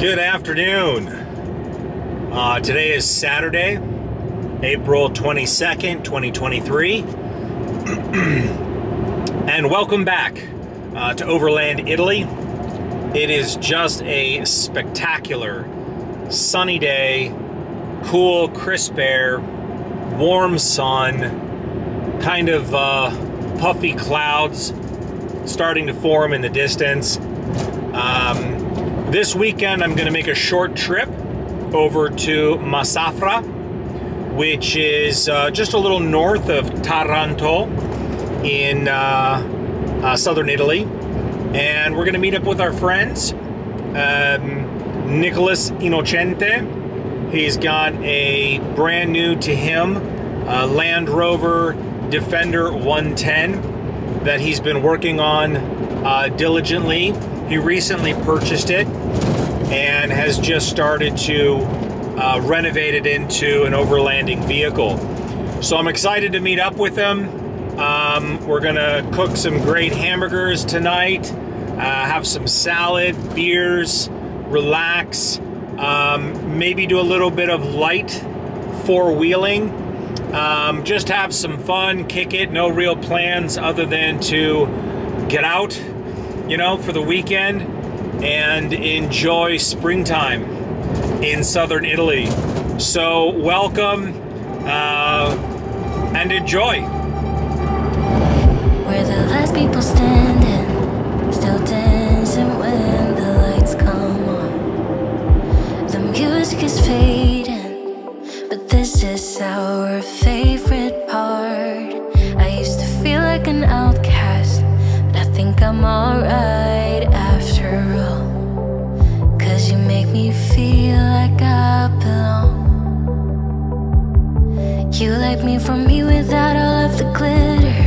Good afternoon. Today is Saturday, April 22nd, 2023. And welcome back to Overland, Italy. It is just a spectacular sunny day, cool, crisp air, warm sun, kind of puffy clouds starting to form in the distance. This weekend I'm going to make a short trip over to Massafra, which is just a little north of Taranto in southern Italy. And we're going to meet up with our friends, Nicholas Innocente. He's got a brand new to him Land Rover Defender 110 that he's been working on diligently. He recently purchased it and has just started to renovate it into an overlanding vehicle. So I'm excited to meet up with him. We're gonna cook some great hamburgers tonight, have some salad, beers, relax, maybe do a little bit of light four-wheeling, just have some fun, kick it, no real plans other than to get out, you know, for the weekend and enjoy springtime in southern Italy. So welcome and enjoy. We're the last people standing, still dancing when the lights come on. The music is fading, but this is our favorite part. I used to feel like an outcast, but I think I'm alright after all. 'Cause you make me feel like I belong. You like me from me without all of the glitter,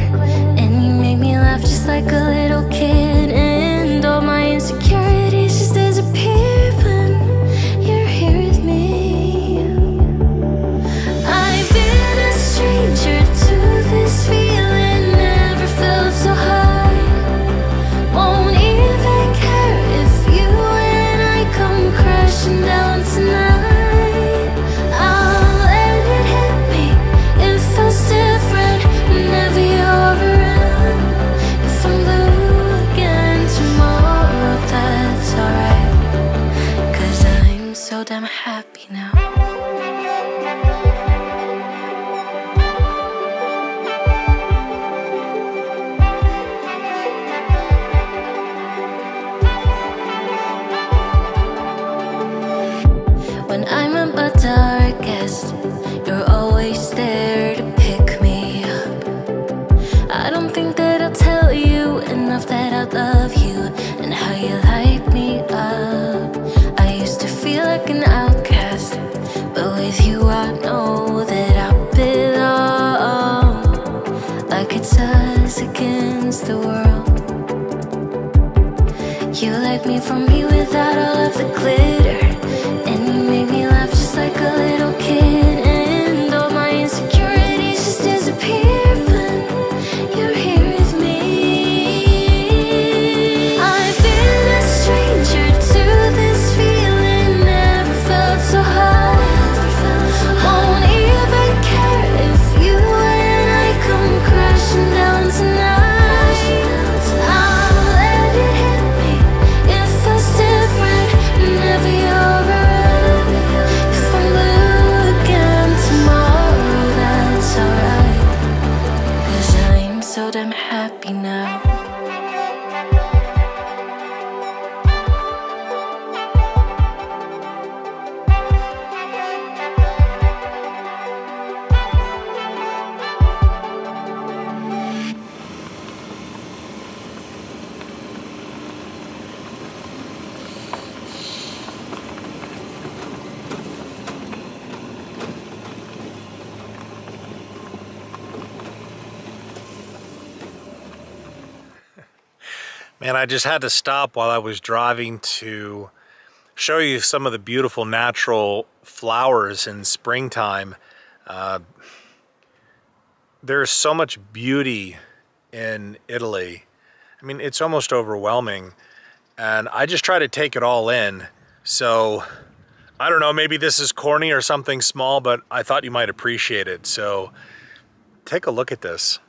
and you make me laugh just like a little kid. And all my insecurities just disappear when you're here with me. I've been a stranger to this feeling, never felt so high. Won't even care if you and I come crashing down tonight. I'll let it hit me, it feels different whenever you're around. If I'm blue again tomorrow, that's alright, 'cause I'm so damn happy now. When I'm at my darkest, you're always there to pick me up. I don't think that I'll tell you enough that I love you and how you light me up. I used to feel like an outcast, but with you I know that I belong. Like it's us against the world. You like me from me without all of the glitter, and you make me laugh just like a little kid. And all my insecurities just disappear when you're here with me. I've been a stranger to this feeling, never felt so high. Won't even care if you and I come crashing down tonight. I'll let it hit me, it feels different whenever you're around. If I'm blue again tomorrow, that's alright, 'cause I'm so damn happy now. Man, I just had to stop while I was driving to show you some of the beautiful natural flowers in springtime. There's so much beauty in Italy. I mean, it's almost overwhelming. And I just try to take it all in So I don't know, maybe this is corny or something small, but I thought you might appreciate it. So take a look at this.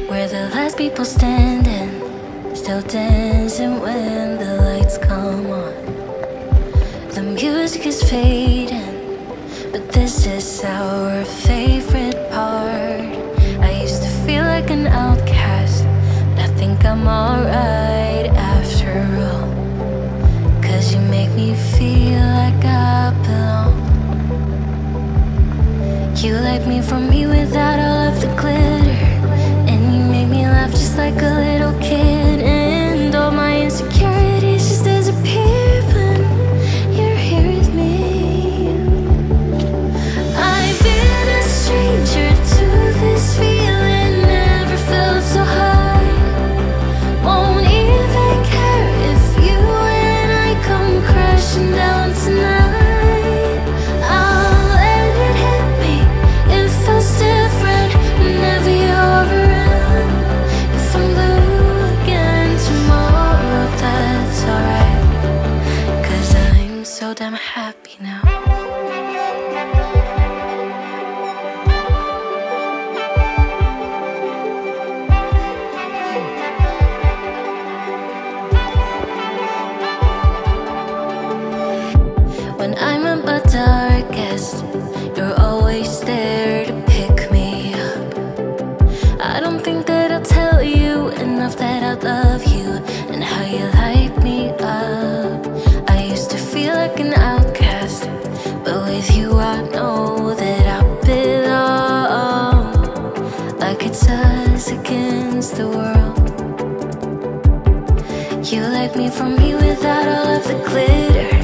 We're the last people standing, still dancing when the lights come on. The music is fading, but this is our favorite part. I used to feel like an outcast, but I think I'm alright after all. 'Cause you make me feel like I belong. You like me from me without all of the glitter, just like a little kid, and all my insecurities just disappear when you're here with me. I've been a stranger to this feeling, never felt so high. Won't even care if you and I come crashing down tonight. I'll let it hit me, it feels different whenever you're around. I'm blue again tomorrow, that's alright. 'Cause I'm so damn happy now. When I'm at my darkest, you're always there to pick me up. I don't think that I'll tell you enough that I love you and how you light me up. I used to feel like an outcast, but with you I know that I belong. Like it's us against the world. You like me from me without all of the glitter,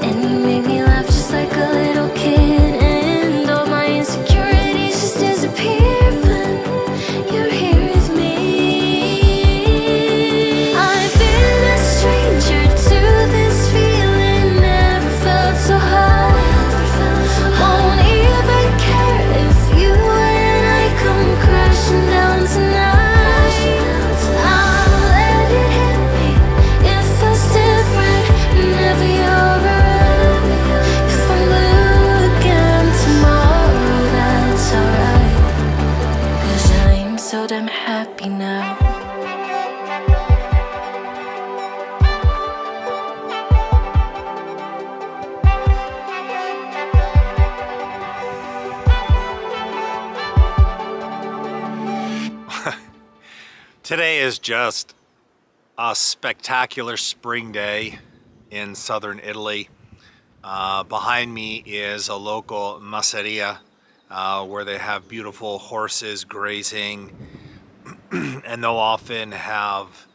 and you make me laugh just like a little kid, and all my insecurities just disappear when you're here with me. I've been a stranger to this feeling, never felt so high. Won't even care if you and I come crashing down tonight. I'll let it hit me, it feels different whenever you're around. If I'm blue again tomorrow, that's alright. 'Cause I'm so damn happy now. Today is just a spectacular spring day in southern Italy. Behind me is a local masseria where they have beautiful horses grazing, and they'll often have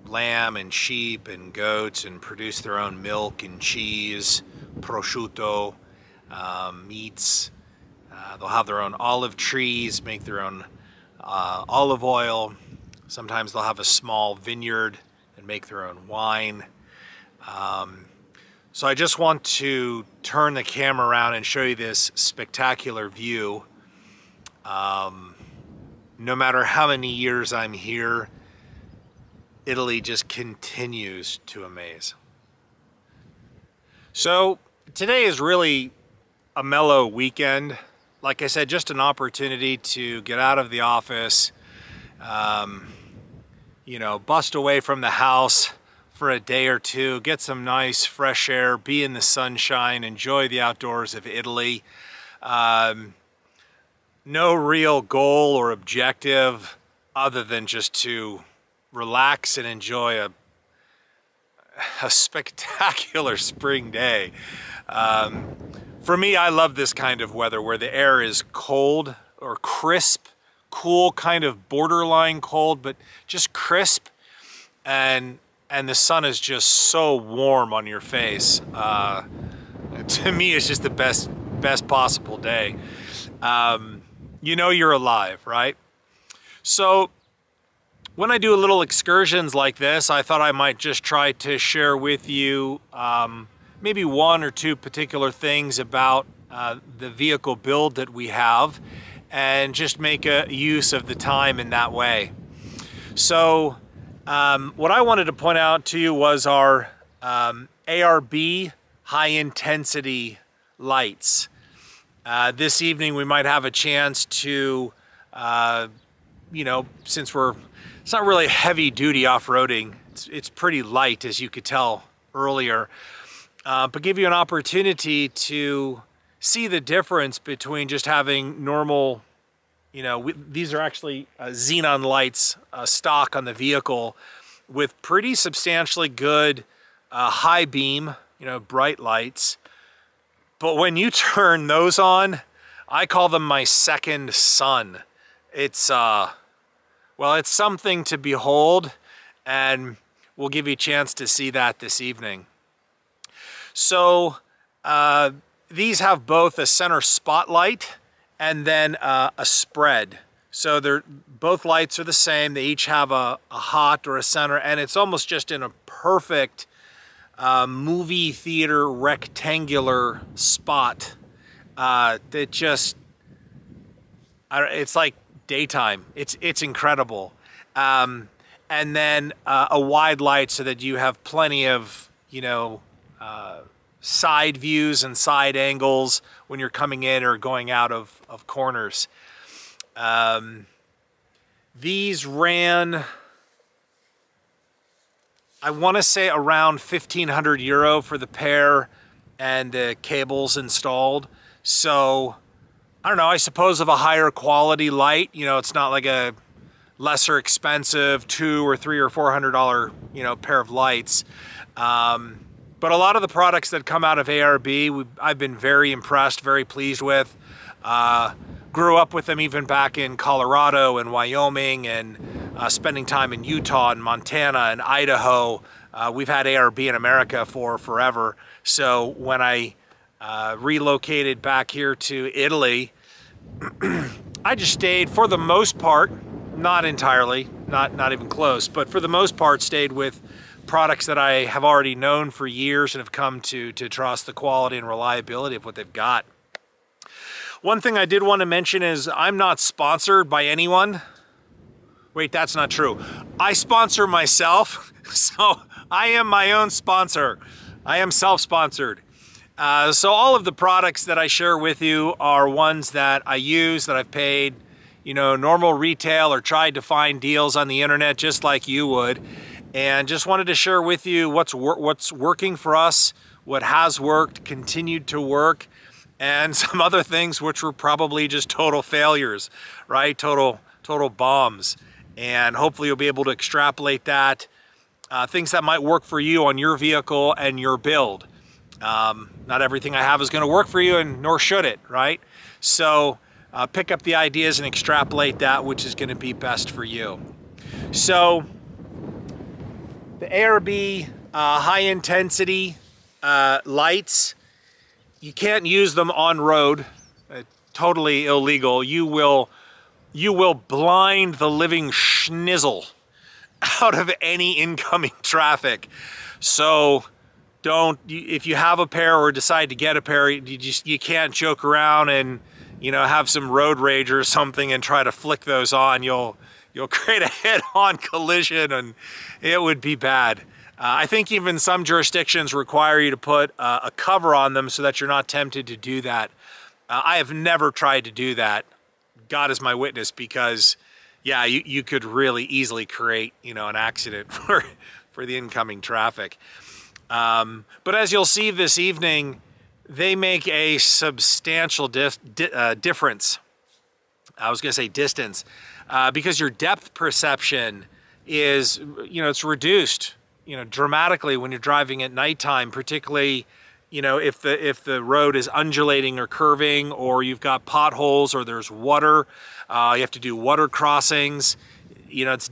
lamb and sheep and goats and produce their own milk and cheese, prosciutto, meats. They'll have their own olive trees, make their own olive oil. Sometimes they'll have a small vineyard and make their own wine. So I just want to turn the camera around and show you this spectacular view. No matter how many years I'm here, Italy just continues to amaze. So today is really a mellow weekend. Like I said, just an opportunity to get out of the office, you know, bust away from the house for a day or two, get some nice fresh air, be in the sunshine, enjoy the outdoors of Italy. No real goal or objective other than just to relax and enjoy a spectacular spring day. For me, I love this kind of weather where the air is cold or crisp, cool, kind of borderline cold, but just crisp, and the sun is just so warm on your face. To me, it's just the best possible day. You know you're alive, right? So When I do little excursions like this, I thought I might just try to share with you maybe one or two particular things about the vehicle build that we have, and just make a use of the time in that way. So what I wanted to point out to you was our ARB high intensity lights. This evening we might have a chance to, you know, since it's not really heavy duty off-roading, it's pretty light, as you could tell earlier, but give you an opportunity to see the difference between just having normal, you know, these are actually xenon lights stock on the vehicle with pretty substantially good high beam, you know, bright lights. But when you turn those on, I call them my second sun. It's well, it's something to behold, and we'll give you a chance to see that this evening. So these have both a center spotlight and then a spread. So both lights are the same. They each have a hot or a center, and it's almost just in a perfect movie theater rectangular spot that just, it's like daytime. It's incredible. And then a wide light so that you have plenty of, you know, side views and side angles when you're coming in or going out of corners. These ran, I want to say, around 1,500 euro for the pair and the cables installed. So I don't know, I suppose of a higher quality light, you know, it's not like a lesser expensive $200 or $300 or $400, you know, pair of lights. But a lot of the products that come out of ARB, I've been very impressed, very pleased with. Grew up with them even back in Colorado and Wyoming, and spending time in Utah and Montana and Idaho. We've had ARB in America for forever. So when I relocated back here to Italy, I just stayed, for the most part, not entirely, not even close, but for the most part stayed with products that I have already known for years and have come to trust the quality and reliability of what they've got. One thing I did want to mention is I'm not sponsored by anyone. Wait, that's not true. I sponsor myself, so I am my own sponsor. I am self-sponsored. So all of the products that I share with you are ones that I use, that I've paid, you know, normal retail or tried to find deals on the internet just like you would. And just wanted to share with you what's working for us, what has worked, continued to work, and some other things which were probably just total failures, right? Total bombs. And hopefully you'll be able to extrapolate that, things that might work for you on your vehicle and your build. Not everything I have is going to work for you, and nor should it, right? So pick up the ideas and extrapolate that which is going to be best for you. So the ARB high intensity lights, you can't use them on road. Totally illegal. You will blind the living schnizzle out of any incoming traffic. So don't, if you have a pair or decide to get a pair, you can't joke around and, you know, have some road rage or something and try to flick those on. You'll create a head-on collision, and it would be bad. I think even some jurisdictions require you to put a cover on them so that you're not tempted to do that. I have never tried to do that. God is my witness, because yeah, you could really easily create, you know, an accident for the incoming traffic. But as you'll see this evening, they make a substantial difference. I was going to say distance, because your depth perception is, you know, it's reduced, you know, dramatically when you're driving at nighttime, particularly, you know, if the road is undulating or curving, or you've got potholes, or there's water, you have to do water crossings. You know, it's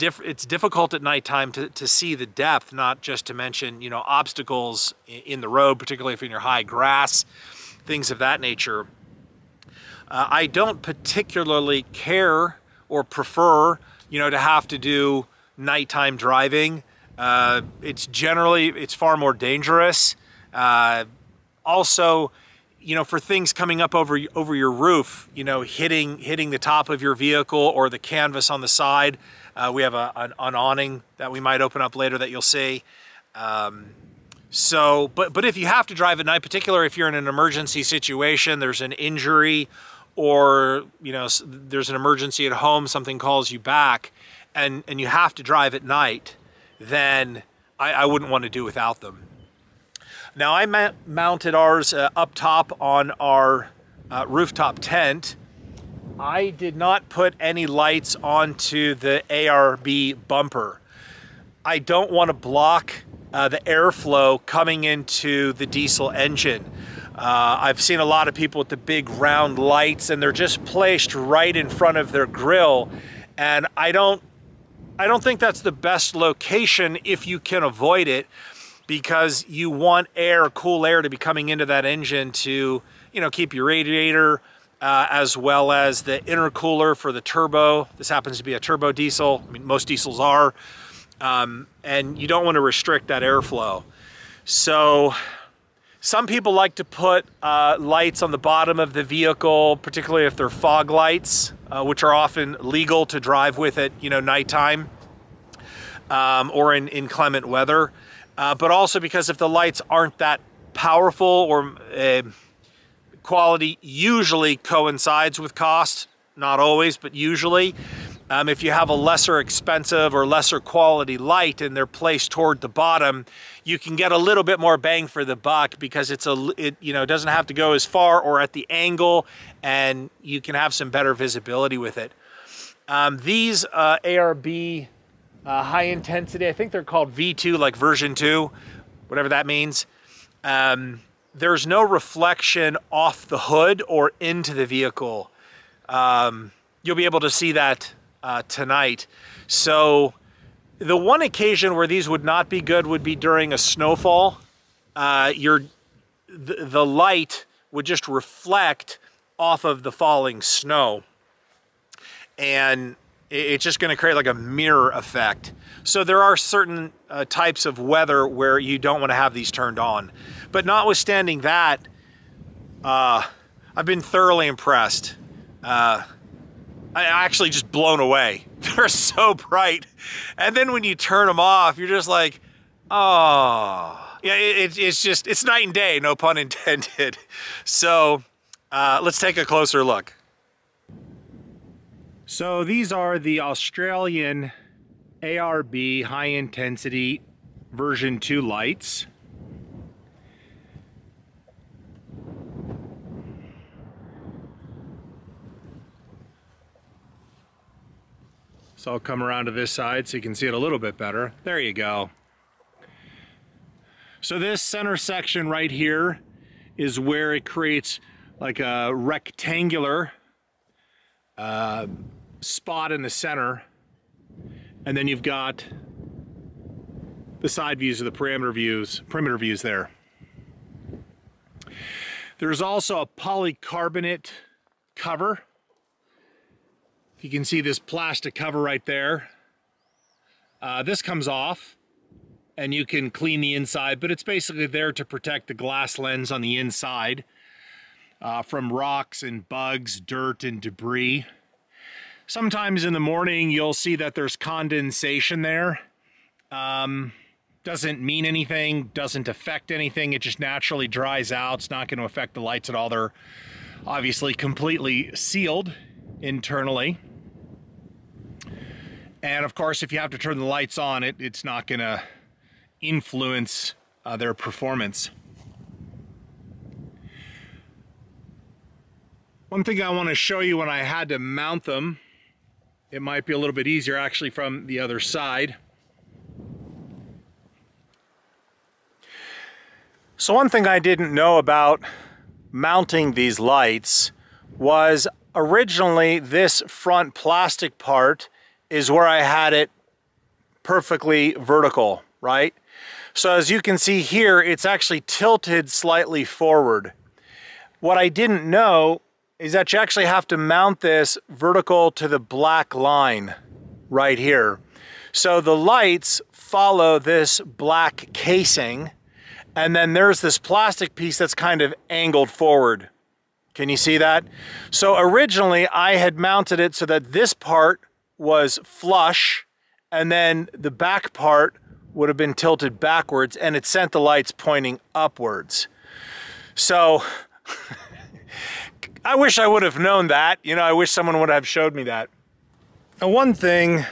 difficult at nighttime to see the depth, not just to mention, you know, obstacles in the road, particularly if you're in your high grass, things of that nature. I don't particularly care or prefer, you know, to have to do nighttime driving. It's far more dangerous. Also, you know, for things coming up over your roof, you know, hitting the top of your vehicle or the canvas on the side. We have an awning that we might open up later that you'll see. But if you have to drive at night, particularly if you're in an emergency situation, there's an injury, or, you know, there's an emergency at home, something calls you back, and you have to drive at night, then I wouldn't want to do without them. Now, I mounted ours up top on our rooftop tent. I did not put any lights onto the ARB bumper. I don't want to block the airflow coming into the diesel engine. I've seen a lot of people with the big round lights, and they're just placed right in front of their grill, and I don't think that's the best location if you can avoid it, because you want cool air to be coming into that engine to, you know, keep your radiator, as well as the intercooler for the turbo. This happens to be a turbo diesel. I mean, most diesels are. And you don't want to restrict that airflow. So some people like to put lights on the bottom of the vehicle, particularly if they're fog lights, which are often legal to drive with at, you know, nighttime, or in inclement weather. But also because if the lights aren't that powerful, or quality usually coincides with cost, not always, but usually. If you have a lesser expensive or lesser quality light and they're placed toward the bottom, you can get a little bit more bang for the buck, because it doesn't have to go as far or at the angle, and you can have some better visibility with it. These ARB high intensity, I think they're called V2, like version 2, whatever that means. There's no reflection off the hood or into the vehicle. You'll be able to see that tonight. So the one occasion where these would not be good would be during a snowfall. The light would just reflect off of the falling snow, and it's just going to create like a mirror effect. So there are certain types of weather where you don't want to have these turned on. But notwithstanding that, I've been thoroughly impressed. I'm actually just blown away. They're so bright. And then when you turn them off, you're just like, oh. Yeah, it's night and day, no pun intended. So let's take a closer look. So these are the Australian ARB high intensity version 2 lights. So I'll come around to this side so you can see it a little bit better. There you go. So this center section right here is where it creates like a rectangular spot in the center, and then you've got the side views of the perimeter views there. There's also a polycarbonate cover. You can see this plastic cover right there. This comes off and you can clean the inside, but it's basically there to protect the glass lens on the inside from rocks and bugs, dirt and debris. Sometimes in the morning you'll see that there's condensation there. Doesn't mean anything, doesn't affect anything, it just naturally dries out. It's not going to affect the lights at all. They're obviously completely sealed internally. And of course, if you have to turn the lights on, it's not going to influence their performance. One thing I want to show you when I had to mount them, it might be a little bit easier actually from the other side. So one thing I didn't know about mounting these lights was originally this front plastic part is where I had it perfectly vertical, right? So as you can see here, it's actually tilted slightly forward. What I didn't know is that you actually have to mount this vertical to the black line right here. So the lights follow this black casing, and then there's this plastic piece that's kind of angled forward. Can you see that? So originally I had mounted it so that this part was flush, and then the back part would have been tilted backwards, and it sent the lights pointing upwards. So I wish I would have known that. You know, I wish someone would have showed me that. And one thing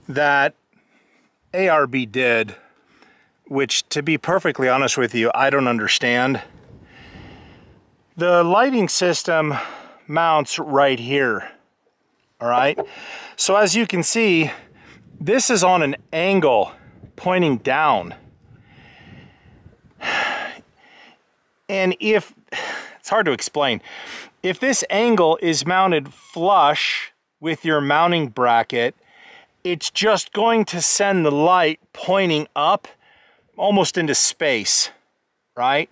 that ARB did, which, to be perfectly honest with you, I don't understand. The lighting system mounts right here, all right? So as you can see, this is on an angle pointing down. And if, it's hard to explain, if this angle is mounted flush with your mounting bracket, it's just going to send the light pointing up almost into space, right?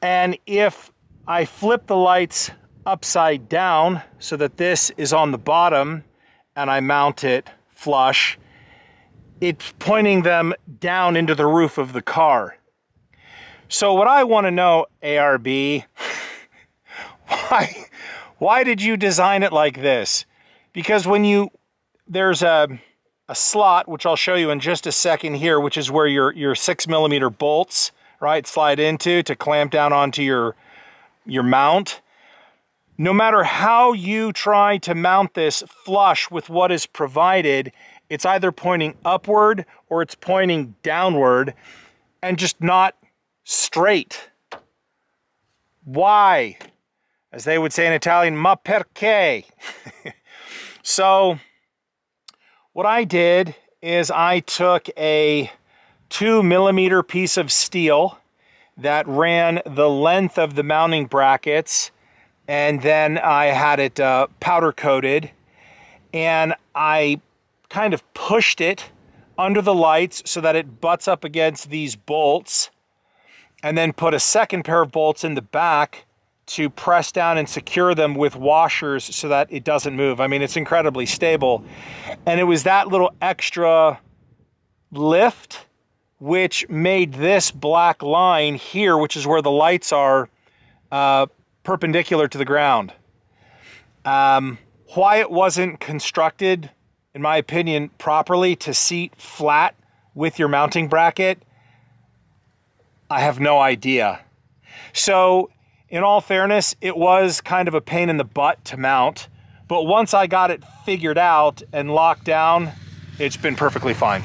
And if I flip the lights upside down so that this is on the bottom and I mount it flush, it's pointing them down into the roof of the car. So what I want to know, ARB, why did you design it like this? Because when there's a slot, which I'll show you in just a second here, which is where your 6mm bolts, right, slide into to clamp down onto your mount. No matter how you try to mount this flush with what is provided, it's either pointing upward or it's pointing downward and just not straight. Why? As they would say in Italian, ma perché? So what I did is I took a 2mm piece of steel that ran the length of the mounting brackets, and then I had it powder coated, and I kind of pushed it under the lights so that it butts up against these bolts, and then put a second pair of bolts in the back to press down and secure them with washers so that it doesn't move. I mean, it's incredibly stable. And it was that little extra lift which made this black line here, which is where the lights are, perpendicular to the ground. Why it wasn't constructed, in my opinion, properly to seat flat with your mounting bracket, I have no idea. So, in all fairness, it was kind of a pain in the butt to mount, but once I got it figured out and locked down, it's been perfectly fine.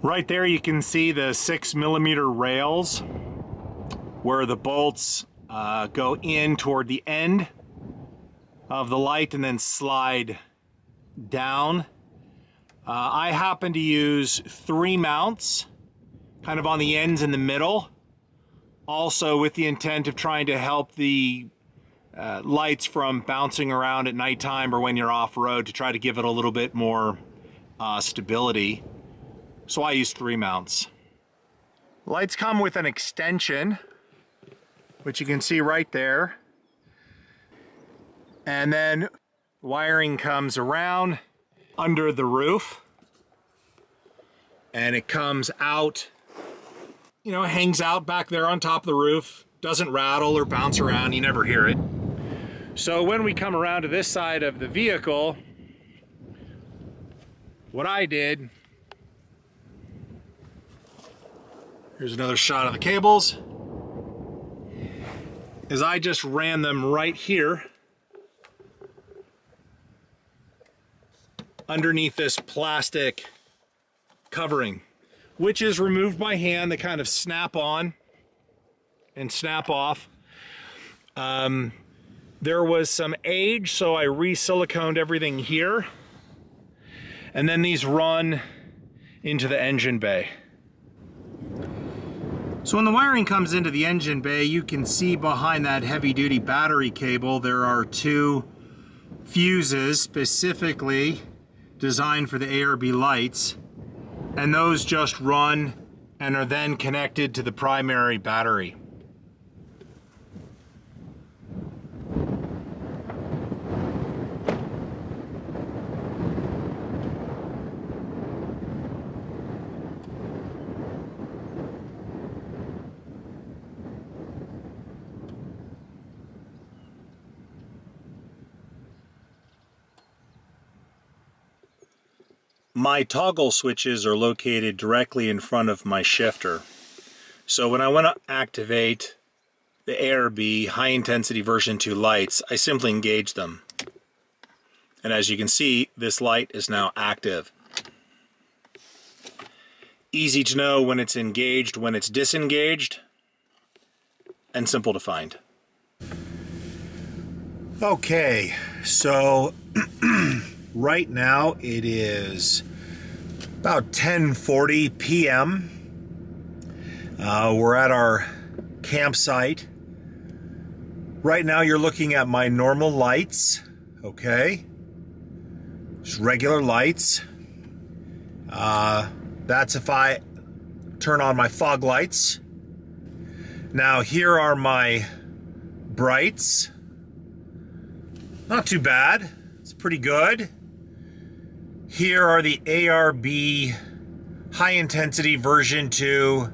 Right there you can see the 6mm rails where the bolts go in toward the end of the light and then slide down. I happen to use 3 mounts kind of on the ends in the middle, also with the intent of trying to help the lights from bouncing around at nighttime or when you're off-road, to try to give it a little bit more stability. So I use 3 mounts. Lights come with an extension, which you can see right there. And then wiring comes around under the roof, and it comes out, you know, hangs out back there on top of the roof, doesn't rattle or bounce around, you never hear it. So when we come around to this side of the vehicle, what I did, here's another shot of the cables, is I just ran them right here underneath this plastic covering, which is removed by hand. They kind of snap on and snap off. There was some age, so I re-siliconed everything here, and then these run into the engine bay. So when the wiring comes into the engine bay, you can see behind that heavy-duty battery cable there are 2 fuses specifically designed for the ARB lights, and those just run and are then connected to the primary battery. My toggle switches are located directly in front of my shifter. So when I want to activate the ARB high intensity version 2 lights, I simply engage them. And as you can see, this light is now active. Easy to know when it's engaged, when it's disengaged, and simple to find. Okay, so right now it is about 10:40 p.m. We're at our campsite. Right now you're looking at my normal lights, okay? Just regular lights. That's if I turn on my fog lights. Now here are my brights. Not too bad, it's pretty good. Here are the ARB high intensity version 2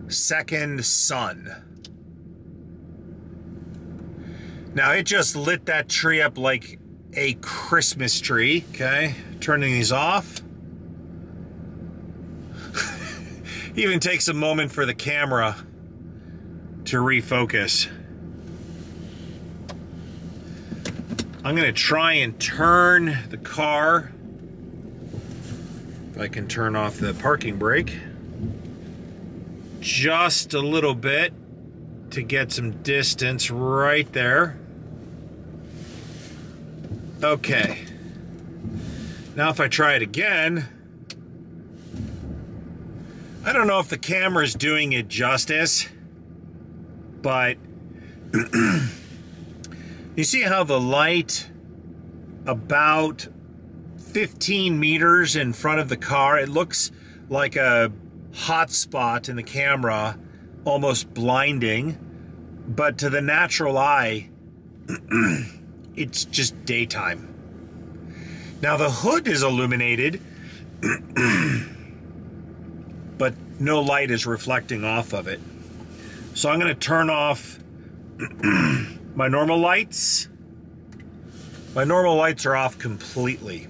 second sun. Now it just lit that tree up like a Christmas tree, okay? Turning these off. Even takes a moment for the camera to refocus. I'm gonna try and turn the car. If I can turn off the parking brake. Just a little bit to get some distance right there. Okay. Now if I try it again, I don't know if the camera's doing it justice, but you see how the light about 15 meters in front of the car, it looks like a hot spot in the camera, almost blinding, but to the natural eye, it's just daytime. Now the hood is illuminated, but no light is reflecting off of it. So I'm going to turn off my normal lights. My normal lights are off completely.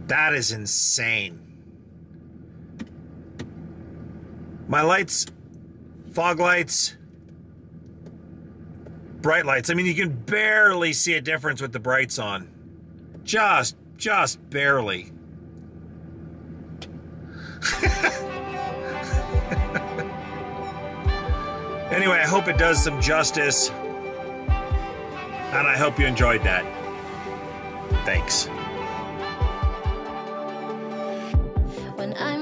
That is insane. My lights, fog lights, bright lights. I mean, you can barely see a difference with the brights on. Just barely. Anyway, I hope it does some justice, and I hope you enjoyed that. Thanks. When I'm